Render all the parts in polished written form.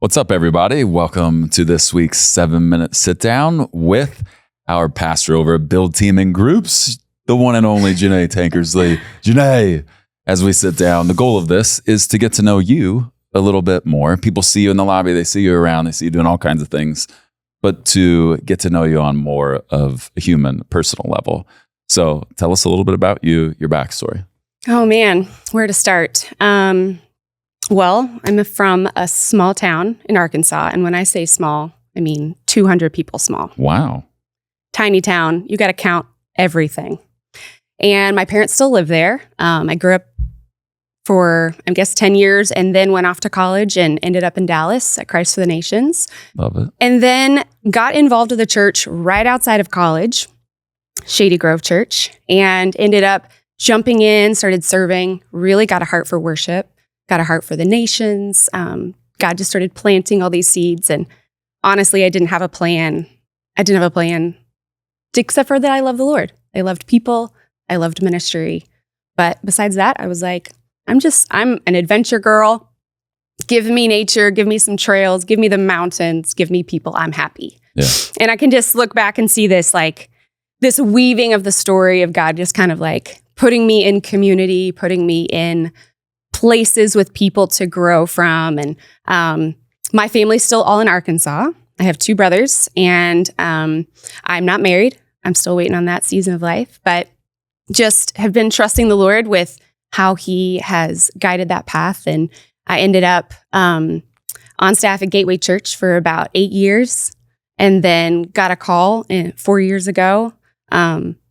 What's up, everybody? Welcome to this week's 7-minute sit down with our pastor over at Build Team in Groups, the one and only Jenae Tankersley. Jenae, as we sit down, the goal of this is to get to know you a little bit more. People see you in the lobby, they see you around, they see you doing all kinds of things, but to get to know you on more of a human, personal level. So tell us a little bit about you, your backstory. Oh man, where to start? Well, I'm from a small town in Arkansas. And when I say small, I mean 200 people small. Wow. Tiny town. You got to count everything. And my parents still live there. I grew up for, 10 years and then went off to college and ended up in Dallas at Christ for the Nations. Love it. And then got involved with a church right outside of college, Shady Grove Church, and ended up jumping in, started serving, really got a heart for worship. Got a heart for the nations. God just started planting all these seeds. And honestly, I didn't have a plan. Except for that I love the Lord. I loved people. I loved ministry. But besides that, I was like, I'm an adventure girl. Give me nature. Give me some trails. Give me the mountains. Give me people. I'm happy. Yeah. And I can just look back and see this weaving of the story of God just kind of like putting me in community, putting me in places with people to grow from. And my family's still all in Arkansas. I have 2 brothers and I'm not married. I'm still waiting on that season of life, but just have been trusting the Lord with how he has guided that path. And I ended up on staff at Gateway Church for about 8 years and then got a call 4 years ago.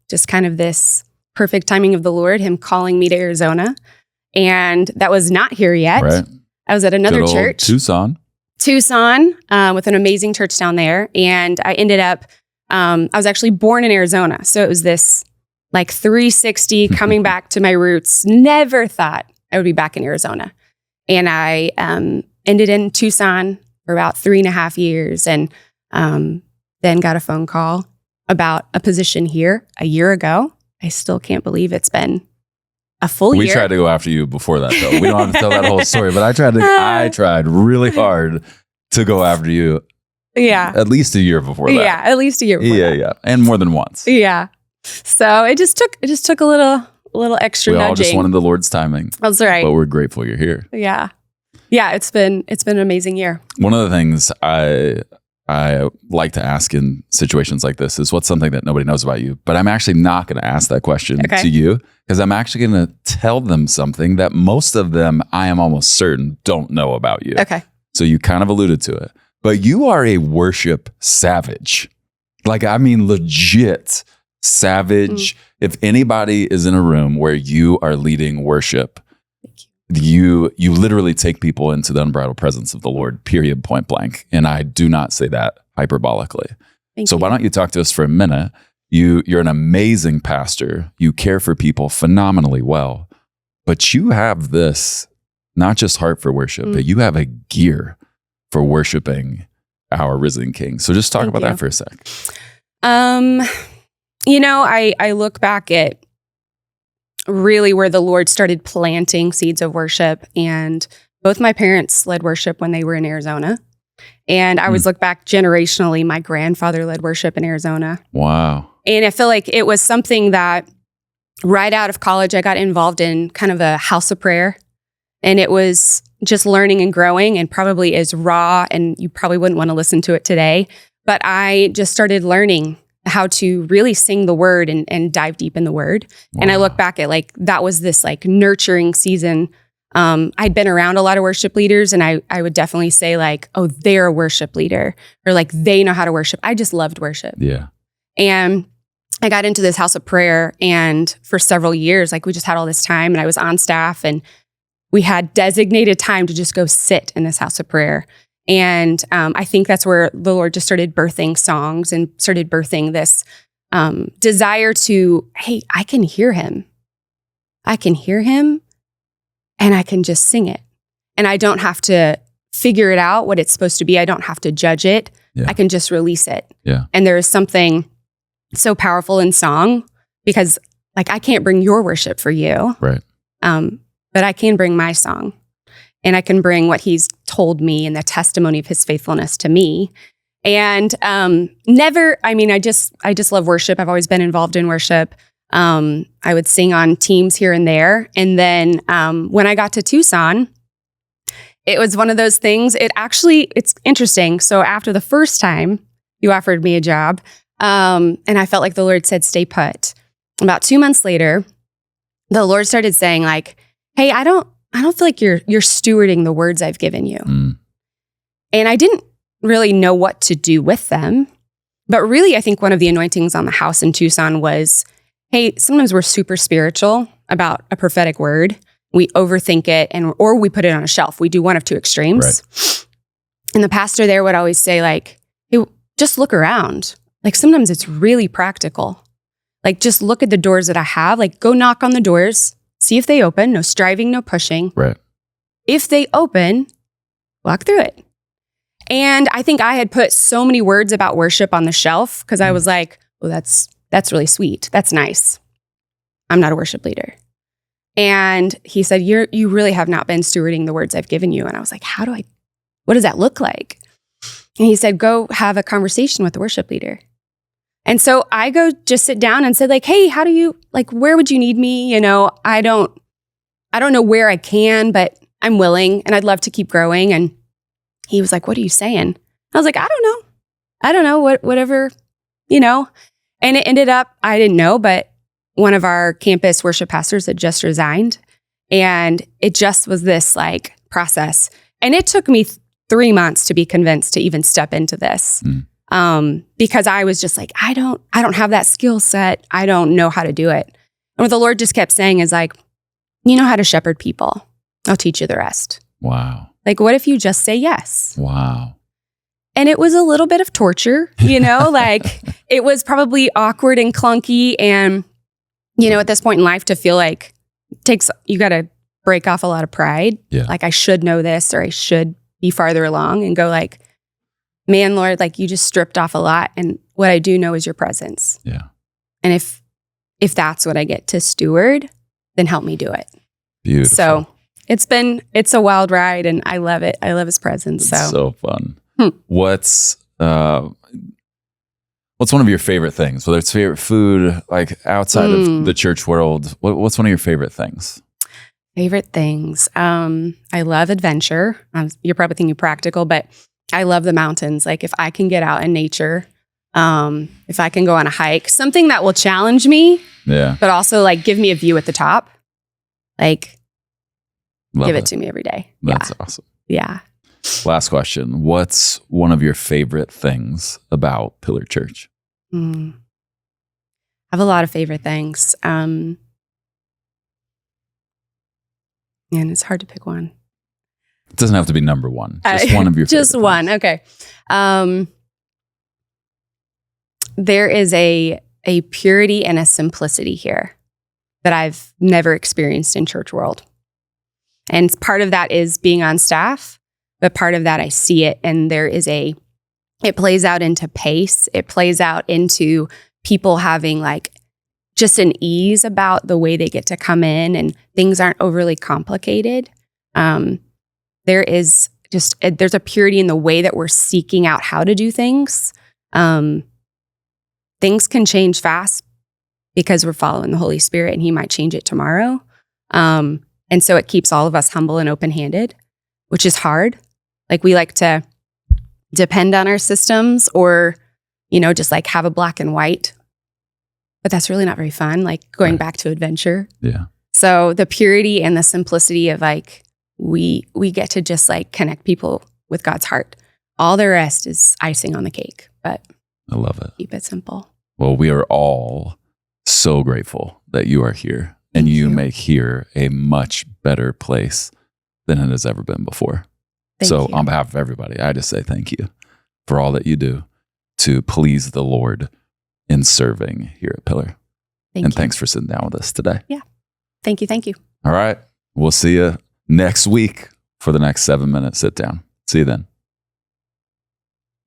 Just kind of this perfect timing of the Lord, him calling me to Arizona. And that was not here yet. Right. I was at another church. Tucson, with an amazing church down there. And I ended up, I was actually born in Arizona. So it was this like 360 coming back to my roots. Never thought I would be back in Arizona. And I ended in Tucson for about 3.5 years and then got a phone call about a position here a year ago. I still can't believe it's been a full year. We tried to go after you before that, though. We don't have to tell that whole story, but I tried really hard to go after you. Yeah. At least a year before that. Yeah, at least a year before that. Yeah. And more than once. Yeah. So it just took a little extra We nudging. all just wanted the Lord's timing. That's right. But we're grateful you're here. Yeah. Yeah, it's been an amazing year. One of the things I like to ask in situations like this is what's something that nobody knows about you? But I'm actually not going to ask that question to you because I'm actually going to tell them something that most of them, I am almost certain, don't know about you. Okay. So you kind of alluded to it. But you are a worship savage. Like, I mean, legit savage. If anybody is in a room where you are leading worship, you literally take people into the unbridled presence of the Lord, period, point blank. And I do not say that hyperbolically. Thank you. Why don't you talk to us for a minute? You're an amazing pastor. You care for people phenomenally well, but you have this, not just heart for worship, but you have a gear for worshiping our risen King. So just talk about that for a sec. I look back at really where the Lord started planting seeds of worship. And both my parents led worship when they were in Arizona. And I always look back generationally, my grandfather led worship in Arizona. Wow. And I feel like it was something that right out of college, I got involved in kind of a house of prayer. And it was just learning and growing and probably is raw. And you probably wouldn't want to listen to it today. But I just started learning how to really sing the word and dive deep in the word. Wow. And I look back at that was this nurturing season. I'd been around a lot of worship leaders and I would definitely say oh, they're a worship leader or they know how to worship. I just loved worship. Yeah. And I got into this house of prayer and for several years, we just had all this time and I was on staff and we had designated time to just go sit in this house of prayer. And I think that's where the Lord just started birthing songs and started birthing this desire to, hey, I can hear him. I can hear him and I can just sing it. And I don't have to figure it out what it's supposed to be. I don't have to judge it. Yeah. I can just release it. Yeah. And there is something so powerful in song because I can't bring your worship for you. Right. But I can bring my song. and I can bring what he's told me and the testimony of his faithfulness to me. And I just love worship. I've always been involved in worship. I would sing on teams here and there. And then when I got to Tucson, it was one of those things. It's interesting. So after the first time you offered me a job, and I felt like the Lord said, stay put. About 2 months later, the Lord started saying like, hey, I don't feel like you're stewarding the words I've given you. And I didn't really know what to do with them. But really, I think one of the anointings on the house in Tucson was, hey, sometimes we're super spiritual about a prophetic word. We overthink it or we put it on a shelf. We do one of two extremes. Right. And the pastor there would always say like, hey, just look around. Like sometimes it's really practical. Like just look at the doors that I have. Like go knock on the doors, see if they open. No striving, no pushing. Right. If they open, walk through it. And I think I had put so many words about worship on the shelf because I was like, oh, that's really sweet. That's nice. I'm not a worship leader. And he said, you really have not been stewarding the words I've given you. And I was like, what does that look like? And he said, go have a conversation with the worship leader. And so I go just sit down and said like, hey, where would you need me? I don't know where I can, but I'm willing and I'd love to keep growing. And he was like, what are you saying? I was like, I don't know, whatever, And it ended up, I didn't know, but one of our campus worship pastors had just resigned. And it just was this like process. And it took me 3 months to be convinced to even step into this. Because I was just like, I don't have that skill set. I don't know how to do it. And what the Lord just kept saying is like, you know how to shepherd people. I'll teach you the rest. Wow. Like, what if you just say yes? Wow. And it was a little bit of torture, like it was probably awkward and clunky. And, at this point in life to feel like you got to break off a lot of pride. Yeah. Like I should know this or I should be farther along and go like, man, Lord, like you just stripped off a lot. And what I do know is your presence. Yeah. And if that's what I get to steward, then help me do it. Beautiful. So it's a wild ride and I love it. I love his presence. It's so fun. What's one of your favorite things, whether it's favorite food, like outside of the church world? What's one of your favorite things? Favorite things. I love adventure. You're probably thinking practical, but I love the mountains. Like if I can get out in nature, if I can go on a hike, something that will challenge me, but also like give me a view at the top, like give it to me every day. That's awesome. Yeah. Last question. What's one of your favorite things about Pillar Church? I have a lot of favorite things. And it's hard to pick one. It doesn't have to be number one. Just one of your favorite Just one. things. Okay. There is a purity and a simplicity here that I've never experienced in church world. And part of that is being on staff, but part of that I see it. And it plays out into pace. It plays out into people having like just an ease about the way they get to come in and things aren't overly complicated. There's a purity in the way that we're seeking out how to do things. Things can change fast because we're following the Holy Spirit and he might change it tomorrow. And so it keeps all of us humble and open-handed, which is hard. Like we like to depend on our systems or, just like have a black and white, but that's really not very fun. Like going back to adventure. Yeah. So the purity and the simplicity of like, we get to just like connect people with God's heart. All the rest is icing on the cake, but I love it. Keep it simple. Well, we are all so grateful that you are here and you make here a much better place than it has ever been before. Thank you. On behalf of everybody, I just say thank you for all that you do to please the Lord in serving here at Pillar. Thanks for sitting down with us today. Yeah. Thank you. All right. We'll see you next week for the next 7-minute sit down. See you then.